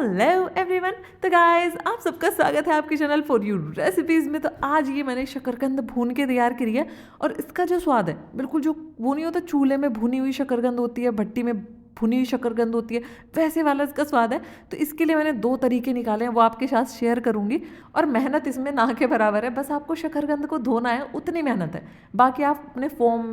Hello everyone. तो guys आप सबका स्वागत है आपके चैनल फॉर यू रेसिपीज़ में। तो आज ये मैंने शकरकंद भून के तैयार करी है और इसका जो स्वाद है बिल्कुल जो वो नहीं होता चूल्हे में भुनी हुई शकरकंद होती है, भट्टी में भुनी हुई शकरकंद होती है, वैसे वाला इसका स्वाद है। तो इसके लिए मैंने 2 तरीके निकाले हैं, वो आपके साथ शेयर करूंगी। और मेहनत इसमें ना के बराबर है, बस आपको शकरकंद को धोना है, उतनी मेहनत है। बाकी आप अपने फ़ोन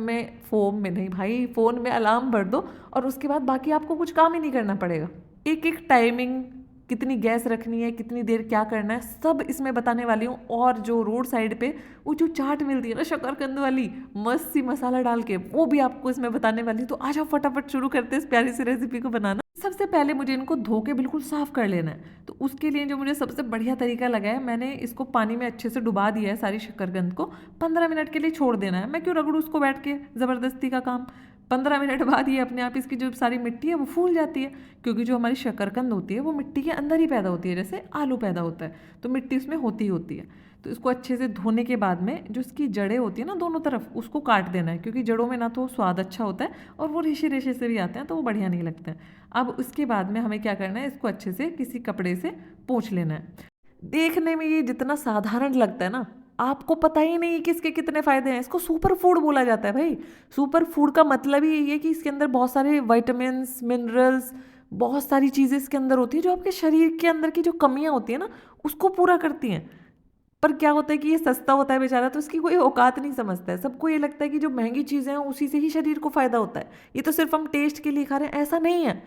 में नहीं भाई, फ़ोन में अलार्म भर दो और उसके बाद बाकी आपको कुछ काम ही नहीं करना पड़ेगा। एक एक टाइमिंग, कितनी गैस रखनी है, कितनी देर क्या करना है, सब इसमें बताने वाली हूँ। और जो रोड साइड पे वो जो चाट मिलती है ना शकरकंद वाली, मस्त सी मसाला डाल के, वो भी आपको इसमें बताने वाली हूँ। तो आ जाओ फटाफट शुरू करते हैं इस प्यारी सी रेसिपी को बनाना। सबसे पहले मुझे इनको धो के बिल्कुल साफ कर लेना है। तो उसके लिए जो मुझे सबसे बढ़िया तरीका लगा है, मैंने इसको पानी में अच्छे से डुबा दिया है। सारी शकरकंद को 15 मिनट के लिए छोड़ देना है। मैं क्यों रगड़ू उसको बैठ के, ज़बरदस्ती का काम। 15 मिनट बाद ये अपने आप इसकी जो सारी मिट्टी है वो फूल जाती है, क्योंकि जो हमारी शकरकंद होती है वो मिट्टी के अंदर ही पैदा होती है, जैसे आलू पैदा होता है तो मिट्टी उसमें होती ही होती है। तो इसको अच्छे से धोने के बाद में जो इसकी जड़ें होती है ना दोनों तरफ, उसको काट देना है, क्योंकि जड़ों में ना तो स्वाद अच्छा होता है और वो रेशे रेशे से भी आते हैं तो वो बढ़िया नहीं लगते हैं। अब उसके बाद में हमें क्या करना है, इसको अच्छे से किसी कपड़े से पोंछ लेना है। देखने में ये जितना साधारण लगता है ना, आपको पता ही नहीं कि इसके कितने फायदे हैं। इसको सुपर फूड बोला जाता है भाई। सुपर फूड का मतलब ही यही है कि इसके अंदर बहुत सारे विटामिन्स, मिनरल्स, बहुत सारी चीज़ें इसके अंदर होती है जो आपके शरीर के अंदर की जो कमियां होती है ना, उसको पूरा करती हैं। पर क्या होता है कि ये सस्ता होता है बेचारा, तो इसकी कोई औकात नहीं समझता है। सबको ये लगता है कि जो महंगी चीज़ें हैं उसी से ही शरीर को फायदा होता है, ये तो सिर्फ हम टेस्ट के लिए खा रहे हैं, ऐसा नहीं है।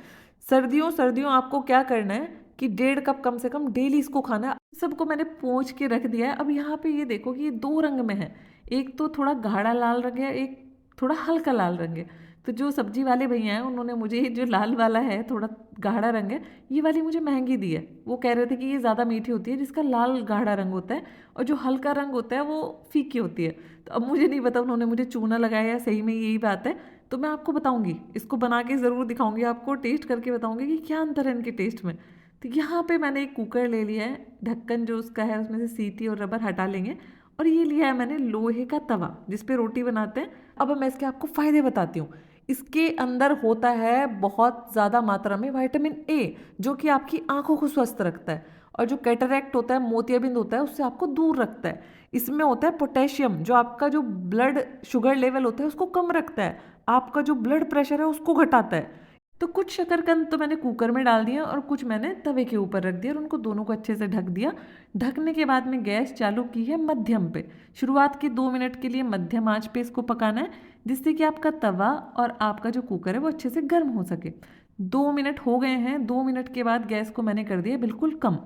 सर्दियों सर्दियों आपको क्या करना है कि 1.5 कप कम से कम डेली इसको खाना है। सबको मैंने पोंछ के रख दिया है। अब यहाँ पे ये देखो कि ये 2 रंग में है, एक तो थोड़ा गाढ़ा लाल रंग है, एक थोड़ा हल्का लाल रंग है। तो जो सब्जी वाले भैया हैं उन्होंने मुझे ये जो लाल वाला है, थोड़ा गाढ़ा रंग है, ये वाली मुझे महंगी दी है। वो कह रहे थे कि ये ज़्यादा मीठी होती है जिसका लाल गाढ़ा रंग होता है, और जो हल्का रंग होता है वो फीकी होती है। तो अब मुझे नहीं पता उन्होंने मुझे चूना लगाया या सही में यही बात है। तो मैं आपको बताऊंगी, इसको बना के ज़रूर दिखाऊंगी आपको, टेस्ट करके बताऊंगी कि क्या अंतर है इनके टेस्ट में। तो यहाँ पे मैंने एक कुकर ले लिया है, ढक्कन जो उसका है उसमें से सीटी और रबर हटा लेंगे। और ये लिया है मैंने लोहे का तवा जिस पे रोटी बनाते हैं। अब मैं इसके आपको फायदे बताती हूँ। इसके अंदर होता है बहुत ज़्यादा मात्रा में विटामिन ए, जो कि आपकी आंखों को स्वस्थ रखता है। और जो कैटरैक्ट होता है, मोतियाबिंद होता है, उससे आपको दूर रखता है। इसमें होता है पोटेशियम, जो आपका जो ब्लड शुगर लेवल होता है उसको कम रखता है, आपका जो ब्लड प्रेशर है उसको घटाता है। तो कुछ शकरकंद तो मैंने कुकर में डाल दिया और कुछ मैंने तवे के ऊपर रख दिया और उनको दोनों को अच्छे से ढक दिया। ढकने के बाद में गैस चालू की है मध्यम पे। शुरुआत के 2 मिनट के लिए मध्यम आंच पे इसको पकाना है, जिससे कि आपका तवा और आपका जो कुकर है वो अच्छे से गर्म हो सके। 2 मिनट हो गए हैं। 2 मिनट के बाद गैस को मैंने कर दिया बिल्कुल कम।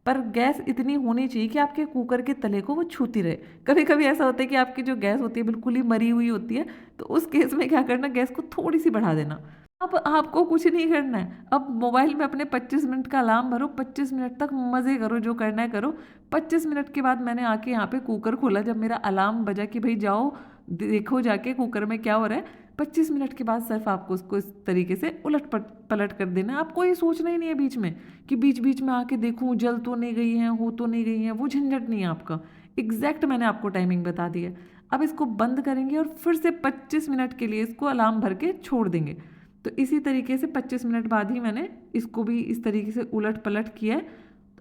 पर गैस इतनी होनी चाहिए कि आपके कुकर के तले को वो छूती रहे। कभी कभी ऐसा होता है कि आपकी जो गैस होती है बिल्कुल ही मरी हुई होती है, तो उस केस में क्या करना, गैस को थोड़ी सी बढ़ा देना। अब आपको कुछ नहीं करना है, अब मोबाइल में अपने 25 मिनट का अलार्म भरो, 25 मिनट तक मज़े करो, जो करना है करो। 25 मिनट के बाद मैंने आके यहाँ पे कुकर खोला, जब मेरा अलार्म बजा कि भाई जाओ देखो जाके कुकर में क्या हो रहा है। 25 मिनट के बाद सिर्फ आपको उसको इस तरीके से उलट पलट कर देना है। आपको ये सोचना ही नहीं है बीच में कि बीच बीच में आके देखूँ जल तो नहीं गई है, हो तो नहीं गई है, वो झंझट नहीं है आपका। एग्जैक्ट मैंने आपको टाइमिंग बता दी है। अब इसको बंद करेंगे और फिर से 25 मिनट के लिए इसको अलार्म भर के छोड़ देंगे। तो इसी तरीके से 25 मिनट बाद ही मैंने इसको भी इस तरीके से उलट पलट किया है।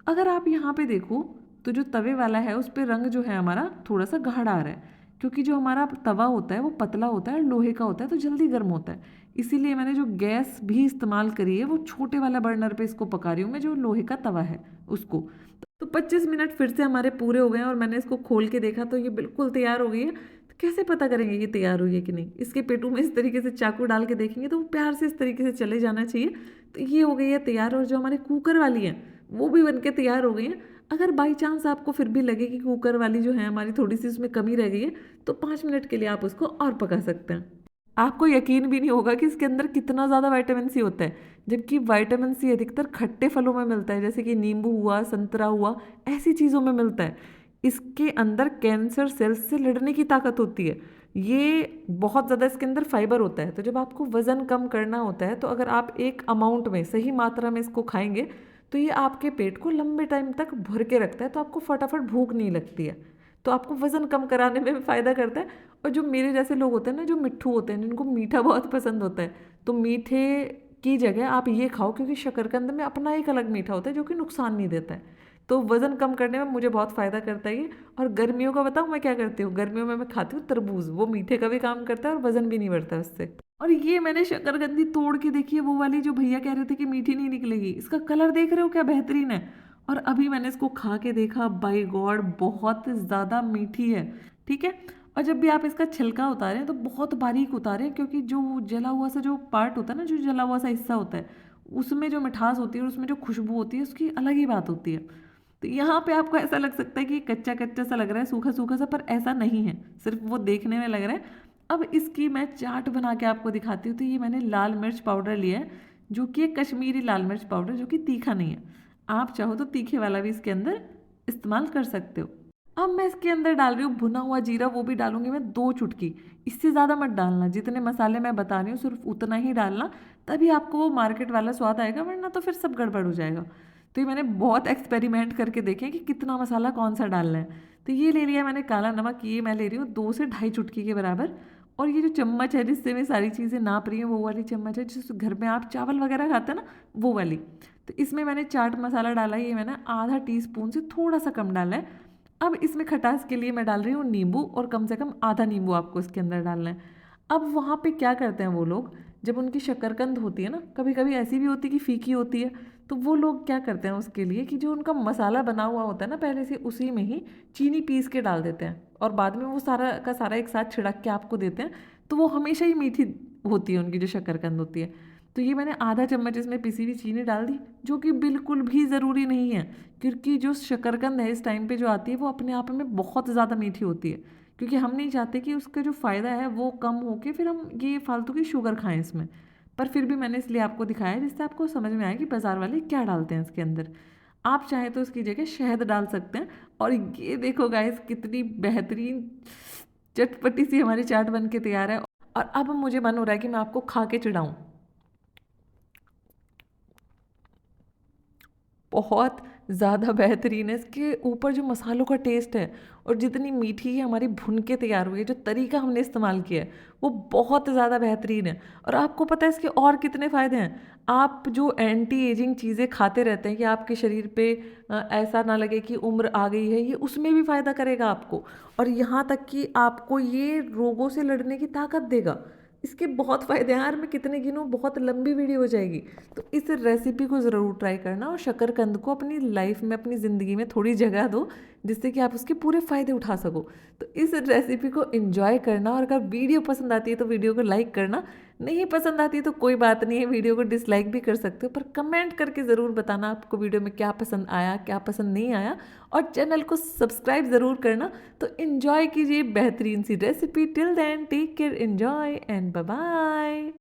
अगर आप यहाँ पे देखो तो जो तवे वाला है उस पर रंग जो है हमारा थोड़ा सा गाढ़ा आ रहा है, क्योंकि जो हमारा तवा होता है वो पतला होता है, लोहे का होता है, तो जल्दी गर्म होता है। इसीलिए मैंने जो गैस भी इस्तेमाल करी है वो छोटे वाला बर्नर पे इसको पका रही हूँ मैं, जो लोहे का तवा है उसको। तो 25 मिनट फिर से हमारे पूरे हो गए हैं और मैंने इसको खोल के देखा तो ये बिल्कुल तैयार हो गई है। तो कैसे पता करेंगे ये तैयार हुई है कि नहीं, इसके पेटू में इस तरीके से चाकू डाल के देखेंगे तो वो प्यार से इस तरीके से चले जाना चाहिए। तो ये हो गई है तैयार। और जो हमारे कुकर वाली है वो भी बनके तैयार हो गई है। अगर बाई चांस आपको फिर भी लगे कि कुकर वाली जो है हमारी थोड़ी सी उसमें कमी रह गई है, तो 5 मिनट के लिए आप उसको और पका सकते हैं। आपको यकीन भी नहीं होगा कि इसके अंदर कितना ज़्यादा विटामिन सी होता है, जबकि विटामिन सी अधिकतर खट्टे फलों में मिलता है, जैसे कि नींबू हुआ, संतरा हुआ, ऐसी चीज़ों में मिलता है। इसके अंदर कैंसर सेल्स से लड़ने की ताकत होती है। ये बहुत ज़्यादा इसके अंदर फाइबर होता है। तो जब आपको वज़न कम करना होता है तो अगर आप एक अमाउंट में, सही मात्रा में इसको खाएंगे तो ये आपके पेट को लंबे टाइम तक भर के रखता है, तो आपको फटाफट भूख नहीं लगती है। तो आपको वज़न कम कराने में भी फ़ायदा करता है। और जो मेरे जैसे लोग होते हैं ना, जो मिट्ठू होते हैं, जिनको मीठा बहुत पसंद होता है, तो मीठे की जगह आप ये खाओ, क्योंकि शकरकंद में अपना एक अलग मीठा होता है जो कि नुकसान नहीं देता है। तो वज़न कम करने में मुझे बहुत फ़ायदा करता है ये। और गर्मियों का बताऊँ मैं क्या करती हूँ, गर्मियों में मैं खाती हूँ तरबूज, वो मीठे का भी काम करता है और वज़न भी नहीं बढ़ता उससे। और ये मैंने शकरकंदी तोड़ के देखी है, वो वाली जो भैया कह रहे थे कि मीठी नहीं निकलेगी, इसका कलर देख रहे हो क्या बेहतरीन है। और अभी मैंने इसको खा के देखा, बाय गॉड बहुत ज़्यादा मीठी है। ठीक है। और जब भी आप इसका छिलका उतारें तो बहुत बारीक उतारें, क्योंकि जो जला हुआ सा जो पार्ट होता है ना, जो जला हुआ सा हिस्सा होता है, उसमें जो मिठास होती है और उसमें जो खुशबू होती है उसकी अलग ही बात होती है। तो यहाँ पे आपको ऐसा लग सकता है कि कच्चा कच्चा सा लग रहा है, सूखा सूखा सा, पर ऐसा नहीं है, सिर्फ वो देखने में लग रहा है। अब इसकी मैं चाट बना के आपको दिखाती हूँ। तो ये मैंने लाल मिर्च पाउडर लिया है, जो कि एक कश्मीरी लाल मिर्च पाउडर, जो कि तीखा नहीं है। आप चाहो तो तीखे वाला भी इसके अंदर इस्तेमाल कर सकते हो। अब मैं इसके अंदर डाल रही हूँ भुना हुआ जीरा, वो भी डालूंगी मैं 2 चुटकी। इससे ज़्यादा मत डालना, जितने मसाले मैं बता रही हूँ सिर्फ उतना ही डालना, तभी आपको वो मार्केट वाला स्वाद आएगा, वरना तो फिर सब गड़बड़ हो जाएगा। तो ये मैंने बहुत एक्सपेरिमेंट करके देखे कि कितना मसाला कौन सा डालना है। तो ये ले लिया मैंने काला नमक, ये मैं ले रही हूँ 2 से ढाई चुटकी के बराबर। और ये जो चम्मच है जिससे मैं सारी चीज़ें नाप रही हूँ, वो वाली चम्मच है जिस घर में आप चावल वगैरह खाते हैं ना, वो वाली। तो इसमें मैंने चाट मसाला डाला है, ये मैंने आधा टीस्पून से थोड़ा सा कम डाला है। अब इसमें खटास के लिए मैं डाल रही हूँ नींबू, और कम से कम आधा नींबू आपको इसके अंदर डालना है। अब वहाँ पे क्या करते हैं वो लोग, जब उनकी शकरकंद होती है ना, कभी कभी ऐसी भी होती है कि फीकी होती है, तो वो लोग क्या करते हैं उसके लिए कि जो उनका मसाला बना हुआ होता है ना पहले से, उसी में ही चीनी पीस के डाल देते हैं और बाद में वो सारा का सारा एक साथ छिड़क के आपको देते हैं। तो वो हमेशा ही मीठी होती है उनकी जो शकरकंद होती है। तो ये मैंने आधा चम्मच इसमें पिसी हुई चीनी डाल दी, जो कि बिल्कुल भी ज़रूरी नहीं है, क्योंकि जो शकरकंद है इस टाइम पे जो आती है वो अपने आप में बहुत ज़्यादा मीठी होती है। क्योंकि हम नहीं चाहते कि उसका जो फ़ायदा है वो कम हो के फिर हम ये फालतू की शुगर खाएं इसमें। पर फिर भी मैंने इसलिए आपको दिखाया जिससे आपको समझ में आए कि बाज़ार वाले क्या डालते हैं इसके अंदर। आप चाहें तो इसकी जगह शहद डाल सकते हैं। और ये देखो गाइस, कितनी बेहतरीन चटपटी सी हमारी चाट बन के तैयार है। और अब मुझे मन हो रहा है कि मैं आपको खा के चिढ़ाऊँ। बहुत ज़्यादा बेहतरीन है, इसके ऊपर जो मसालों का टेस्ट है और जितनी मीठी ये हमारी भुन के तैयार हुई है, जो तरीका हमने इस्तेमाल किया है वो बहुत ज़्यादा बेहतरीन है। और आपको पता है इसके और कितने फ़ायदे हैं। आप जो एंटी एजिंग चीज़ें खाते रहते हैं कि आपके शरीर पे ऐसा ना लगे कि उम्र आ गई है, ये उसमें भी फ़ायदा करेगा आपको। और यहाँ तक कि आपको ये रोगों से लड़ने की ताकत देगा। इसके बहुत फ़ायदे हैं यार, मैं कितने गिनूँ, बहुत लंबी वीडियो हो जाएगी। तो इस रेसिपी को ज़रूर ट्राई करना और शकरकंद को अपनी लाइफ में, अपनी ज़िंदगी में थोड़ी जगह दो, जिससे कि आप उसके पूरे फ़ायदे उठा सको। तो इस रेसिपी को एंजॉय करना, और अगर वीडियो पसंद आती है तो वीडियो को लाइक करना, नहीं पसंद आती तो कोई बात नहीं है, वीडियो को डिसलाइक भी कर सकते हो, पर कमेंट करके ज़रूर बताना आपको वीडियो में क्या पसंद आया, क्या पसंद नहीं आया। और चैनल को सब्सक्राइब ज़रूर करना। तो इन्जॉय कीजिए बेहतरीन सी recipe. Till then take care, enjoy and bye bye.